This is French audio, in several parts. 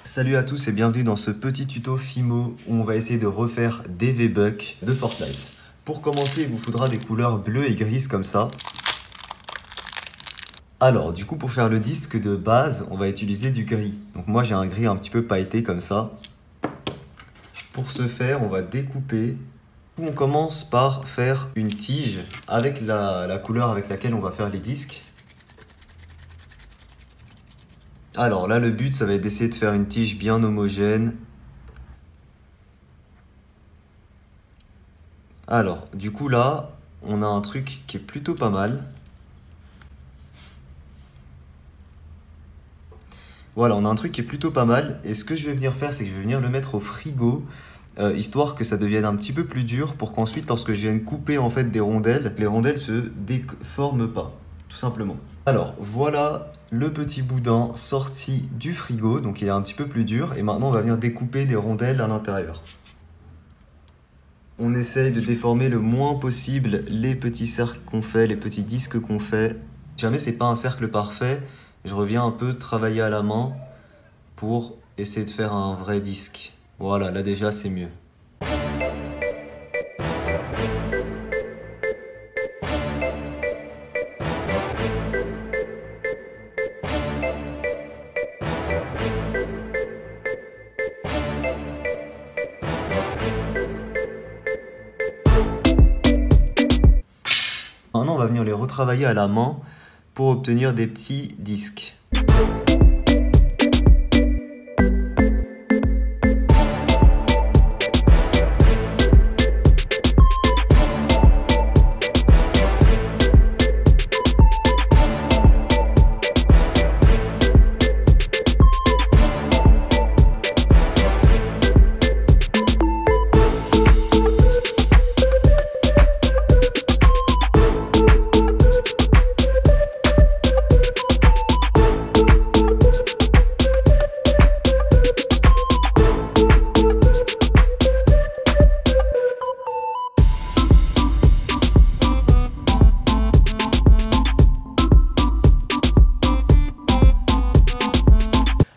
Salut à tous et bienvenue dans ce petit tuto Fimo où on va essayer de refaire des V-Bucks de Fortnite. Pour commencer, il vous faudra des couleurs bleues et grises comme ça. Alors, du coup, pour faire le disque de base, on va utiliser du gris. Donc moi, j'ai un gris un petit peu pailleté comme ça. Pour ce faire, on va découper. On commence par faire une tige avec la couleur avec laquelle on va faire les disques. Alors là, le but, ça va être d'essayer de faire une tige bien homogène. Alors, du coup là, on a un truc qui est plutôt pas mal. Voilà, on a un truc qui est plutôt pas mal. Et ce que je vais venir faire, c'est que je vais venir le mettre au frigo, histoire que ça devienne un petit peu plus dur, pour qu'ensuite, lorsque je vienne couper en fait des rondelles, les rondelles se déforment pas, tout simplement. Alors, voilà le petit boudin sorti du frigo, donc il est un petit peu plus dur. Et maintenant, on va venir découper des rondelles à l'intérieur. On essaye de déformer le moins possible les petits cercles qu'on fait, les petits disques qu'on fait. Si jamais c'est pas un cercle parfait, je reviens un peu travailler à la main pour essayer de faire un vrai disque. Voilà, là déjà c'est mieux. Maintenant, on va venir les retravailler à la main pour obtenir des petits disques.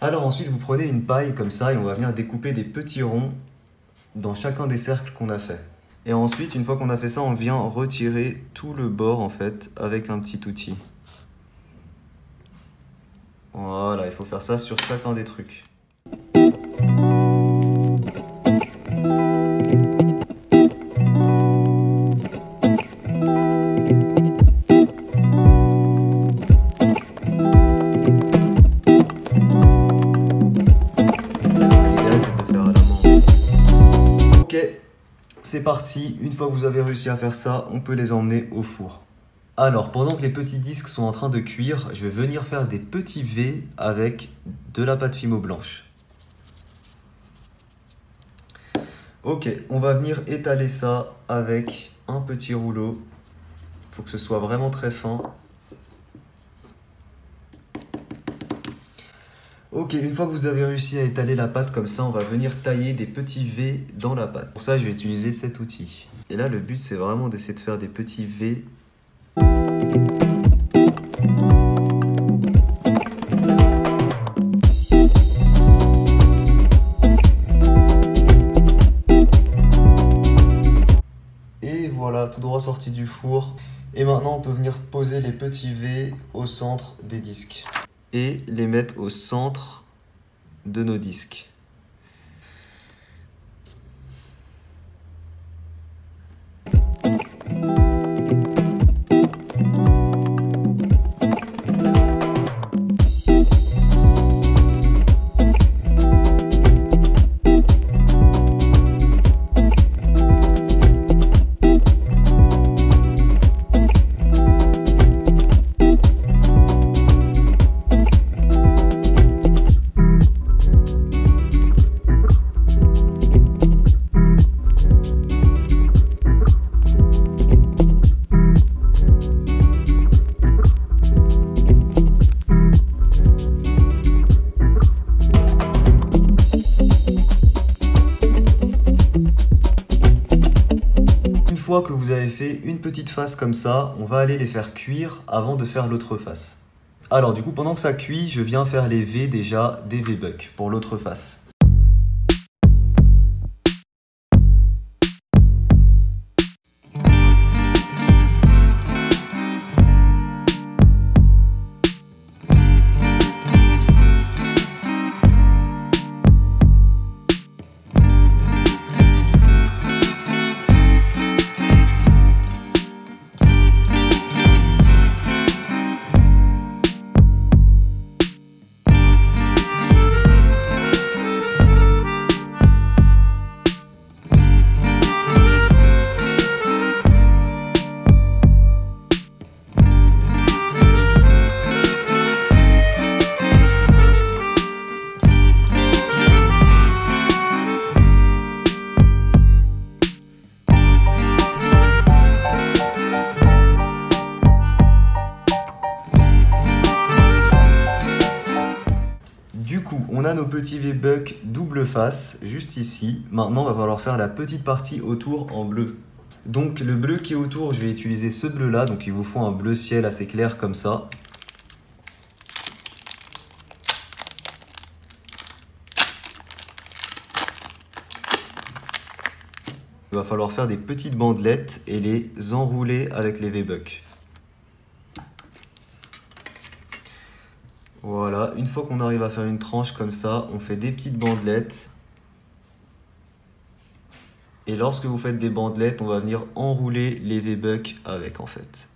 Alors ensuite, vous prenez une paille comme ça et on va venir découper des petits ronds dans chacun des cercles qu'on a fait. Et ensuite, une fois qu'on a fait ça, on vient retirer tout le bord en fait avec un petit outil. Voilà, il faut faire ça sur chacun des trucs. C'est parti, une fois que vous avez réussi à faire ça, on peut les emmener au four. Alors, pendant que les petits disques sont en train de cuire, je vais venir faire des petits V avec de la pâte Fimo blanche. Ok, on va venir étaler ça avec un petit rouleau. Il faut que ce soit vraiment très fin. Ok, une fois que vous avez réussi à étaler la pâte comme ça, on va venir tailler des petits V dans la pâte. Pour ça, je vais utiliser cet outil. Et là, le but, c'est vraiment d'essayer de faire des petits V. Et voilà, tout droit sorti du four. Et maintenant, on peut venir poser les petits V au centre des disques. Et les mettre au centre de nos disques. fois que vous avez fait une petite face comme ça, on va aller les faire cuire avant de faire l'autre face. Alors du coup, pendant que ça cuit, je viens faire les V déjà des V-Bucks pour l'autre face. Du coup, on a nos petits V-Bucks double face, juste ici. Maintenant, il va falloir faire la petite partie autour en bleu. Donc, le bleu qui est autour, je vais utiliser ce bleu-là. Donc, il vous faut un bleu ciel assez clair comme ça. Il va falloir faire des petites bandelettes et les enrouler avec les V-Bucks. Voilà, une fois qu'on arrive à faire une tranche comme ça, on fait des petites bandelettes. Et lorsque vous faites des bandelettes, on va venir enrouler les V-Bucks avec en fait.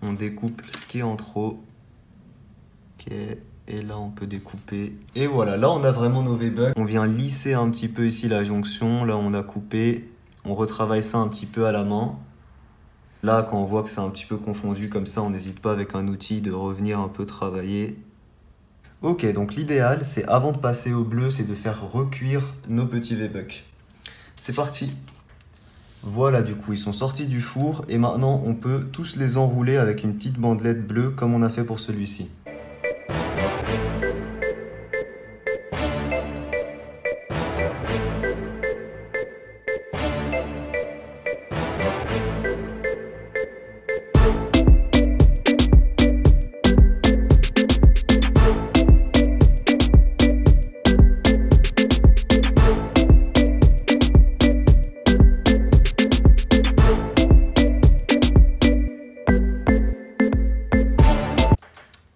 On découpe ce qui est en trop. Ok, et là on peut découper. Et voilà, là on a vraiment nos V-Bucks. On vient lisser un petit peu ici la jonction. Là on a coupé. On retravaille ça un petit peu à la main. Là, quand on voit que c'est un petit peu confondu comme ça, on n'hésite pas avec un outil de revenir un peu travailler. Ok, donc l'idéal, c'est avant de passer au bleu, c'est de faire recuire nos petits V-Bucks. C'est parti. Voilà, du coup, ils sont sortis du four et maintenant, on peut tous les enrouler avec une petite bandelette bleue comme on a fait pour celui-ci.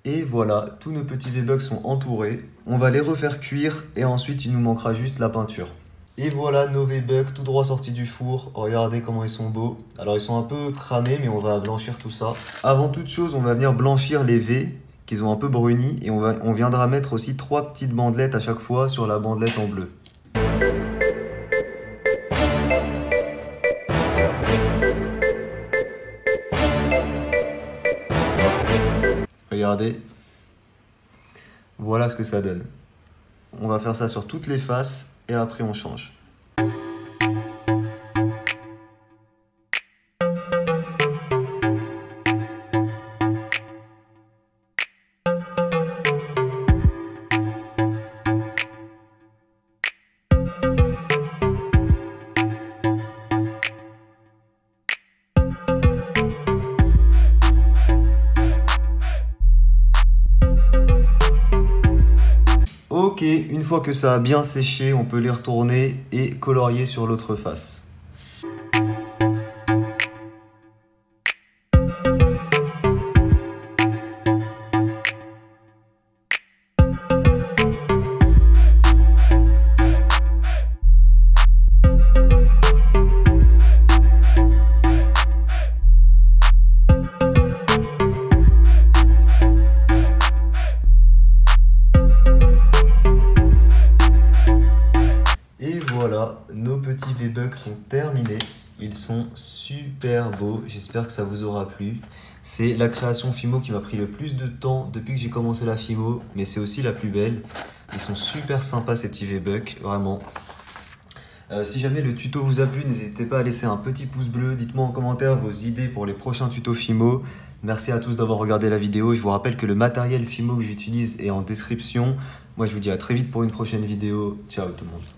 Et voilà, tous nos petits V-Bucks sont entourés. On va les refaire cuire et ensuite il nous manquera juste la peinture. Et voilà nos V-Bucks tout droit sortis du four. Regardez comment ils sont beaux. Alors ils sont un peu cramés mais on va blanchir tout ça. Avant toute chose, on va venir blanchir les V qu'ils ont un peu brunis et on viendra mettre aussi 3 petites bandelettes à chaque fois sur la bandelette en bleu. Regardez, voilà ce que ça donne. On va faire ça sur toutes les faces et après on change. Ok, une fois que ça a bien séché, on peut les retourner et colorier sur l'autre face. Et voilà, nos petits V-Bucks sont terminés. Ils sont super beaux, j'espère que ça vous aura plu. C'est la création Fimo qui m'a pris le plus de temps depuis que j'ai commencé la Fimo, mais c'est aussi la plus belle. Ils sont super sympas ces petits V-Bucks, vraiment. Si jamais le tuto vous a plu, n'hésitez pas à laisser un petit pouce bleu. Dites-moi en commentaire vos idées pour les prochains tutos Fimo. Merci à tous d'avoir regardé la vidéo. Je vous rappelle que le matériel Fimo que j'utilise est en description. Moi, je vous dis à très vite pour une prochaine vidéo. Ciao tout le monde.